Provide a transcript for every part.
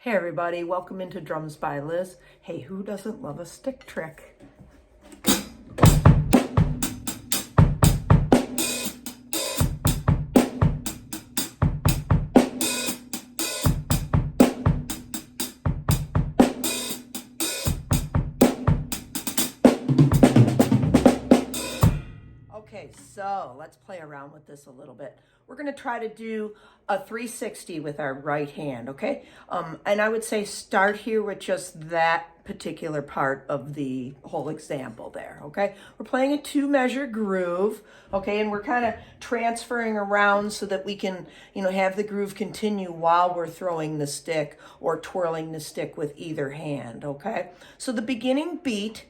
Hey everybody, welcome into Drums by Liz. Hey, who doesn't love a stick trick? Okay, so let's play around with this a little bit. We're going to try to do a 360 with our right hand, okay? And I would say start here with just that particular part of the whole example there, okay? We're playing a 2-measure groove, okay? And we're kind of transferring around so that we can, have the groove continue while we're throwing the stick or twirling the stick with either hand, okay? So the beginning beat,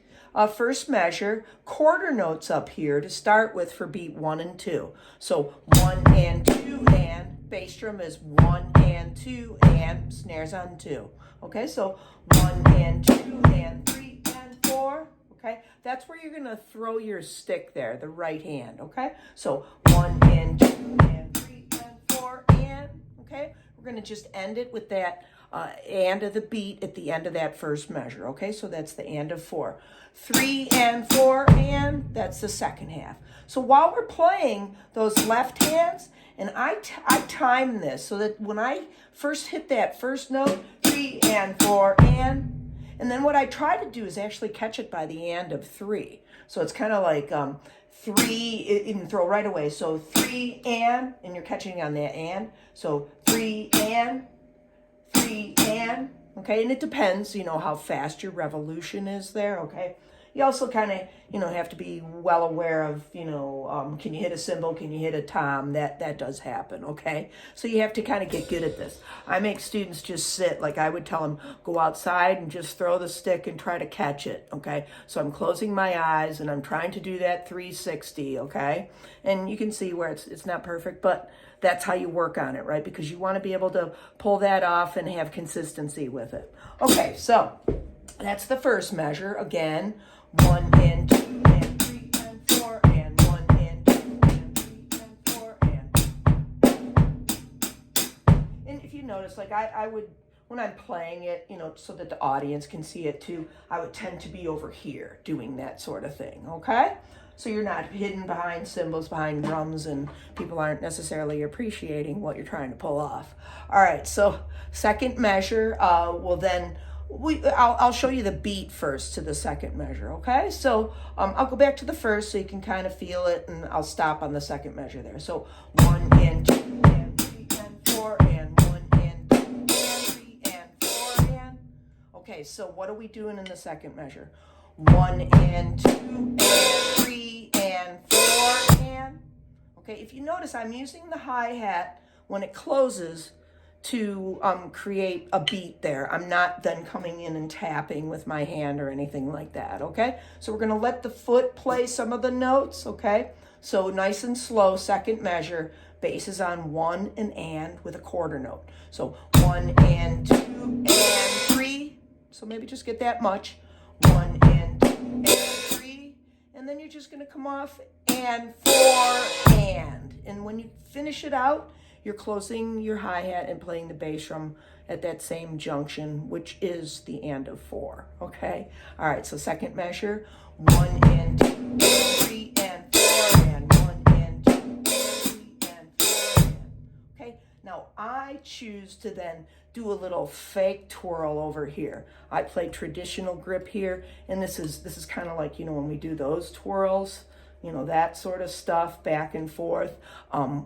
first measure, quarter notes up here to start with for beat 1 and 2. So 1 and 2 and, bass drum is 1 and 2 and, snares on 2. Okay, so 1 and 2 and 3 and 4. Okay, that's where you're going to throw your stick there, the right hand. Okay, so 1 and 2 and 3 and 4 and, okay, we're going to just end it with that and of the beat at the end of that first measure. Okay, so that's the and of 4. 3 and 4 and, that's the second half. So while we're playing those left hands, and I time this so that when I first hit that first note, 3 and 4 and then what I try to do is actually catch it by the and of 3. So it's kind of like 3, you can throw right away. So 3 and you're catching on that and. So 3 and, 3 and, okay, and it depends, how fast your revolution is there, okay? You also kind of, have to be well aware of, can you hit a cymbal, can you hit a tom? That does happen, okay? So you have to kind of get good at this. I make students just sit, like I would tell them, go outside and just throw the stick and try to catch it, okay? So I'm closing my eyes and I'm trying to do that 360, okay? And you can see where it's not perfect, but that's how you work on it, right? Because you want to be able to pull that off and have consistency with it. Okay, so that's the first measure. Again, 1 and 2 and 3 and 4 and 1 and 2 and 3 and 4 and if you notice, like I would, when I'm playing it, so that the audience can see it too, I would tend to be over here doing that sort of thing, okay? So you're not hidden behind cymbals, behind drums, and people aren't necessarily appreciating what you're trying to pull off. All right, so second measure, I'll show you the beat first to the second measure, okay? So I'll go back to the first so you can kind of feel it, and I'll stop on the second measure there. So 1 and 2 and 3 and 4 and 1 and 2 and 3 and 4 and. Okay, so what are we doing in the second measure? 1 and 2 and 3 and 4 and. Okay, if you notice, I'm using the hi-hat when it closes to create a beat there. I'm not then coming in and tapping with my hand or anything like that, okay? So we're going to let the foot play some of the notes, okay? So nice and slow, second measure, bass is on 1 and with a quarter note. So 1 and 2 and 3, so maybe just get that much. 1 and 2 and 3, and then you're just going to come off and 4 and when you finish it out, you're closing your hi-hat and playing the bass drum at that same junction, which is the and of 4, okay? All right, so second measure, 1 and 2 and 3 and 4 and 1 and 2 and 3 and 4 and, okay? Now, I choose to then do a little fake twirl over here. I play traditional grip here, and this is kind of like, when we do those twirls, that sort of stuff, back and forth.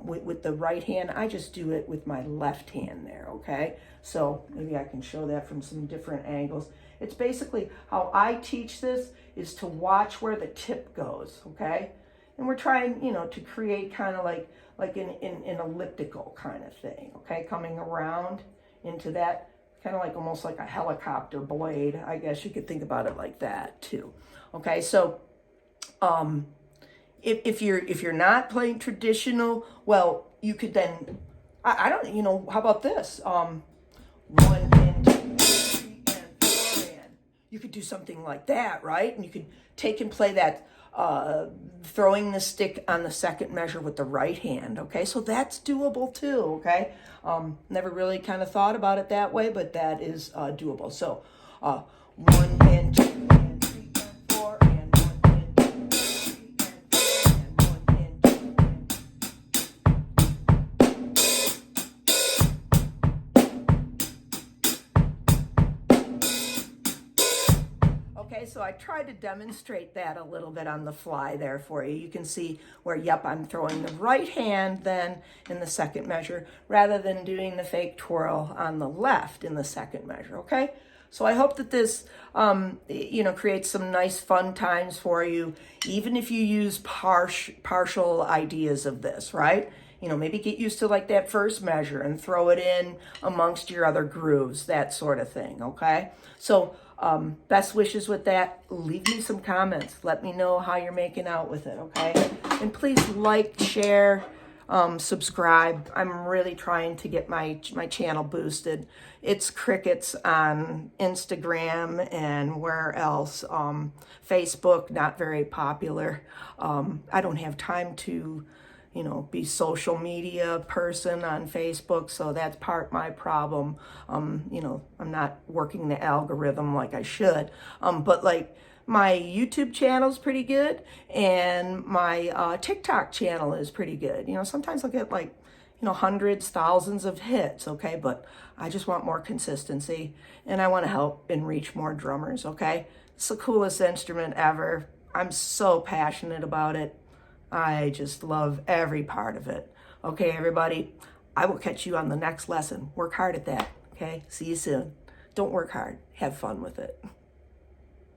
With the right hand, I just do it with my left hand there, okay? So maybe I can show that from some different angles. It's basically how I teach this is to watch where the tip goes, okay? And we're trying, to create kind of like an elliptical kind of thing, okay? Coming around into that, kind of like almost like a helicopter blade. I guess you could think about it like that too, okay? So, if you're not playing traditional, well, you could then, I how about this? 1 and 2 and 3 and 4 and. You could do something like that, right? And you could take and play that throwing the stick on the second measure with the right hand, okay? So that's doable too, okay? Never really kind of thought about it that way, but that is doable. So 1 and 2 and 3 and 4 and 1 and 2 and 3 and 4 and 1 and 2 Okay, so I tried to demonstrate that a little bit on the fly there for you. You can see where, yep, I'm throwing the right hand then in the second measure rather than doing the fake twirl on the left in the second measure, okay? So I hope that this, creates some nice fun times for you, even if you use partial ideas of this, right? Maybe get used to like that first measure and throw it in amongst your other grooves, that sort of thing, okay? So best wishes with that. Leave me some comments. Let me know how you're making out with it, okay? And please like, share, subscribe. I'm really trying to get my channel boosted. It's crickets on Instagram and where else. Facebook, not very popular. I don't have time to be social media person on Facebook, so that's my problem. I'm not working the algorithm like I should. But like my YouTube channel is pretty good, and my TikTok channel is pretty good. Sometimes I'll get like hundreds, thousands of hits, okay? But I just want more consistency, and I want to help and reach more drummers, okay? It's the coolest instrument ever. I'm so passionate about it. I just love every part of it. Okay, everybody, I will catch you on the next lesson. Work hard at that, okay? See you soon. Don't work hard. Have fun with it.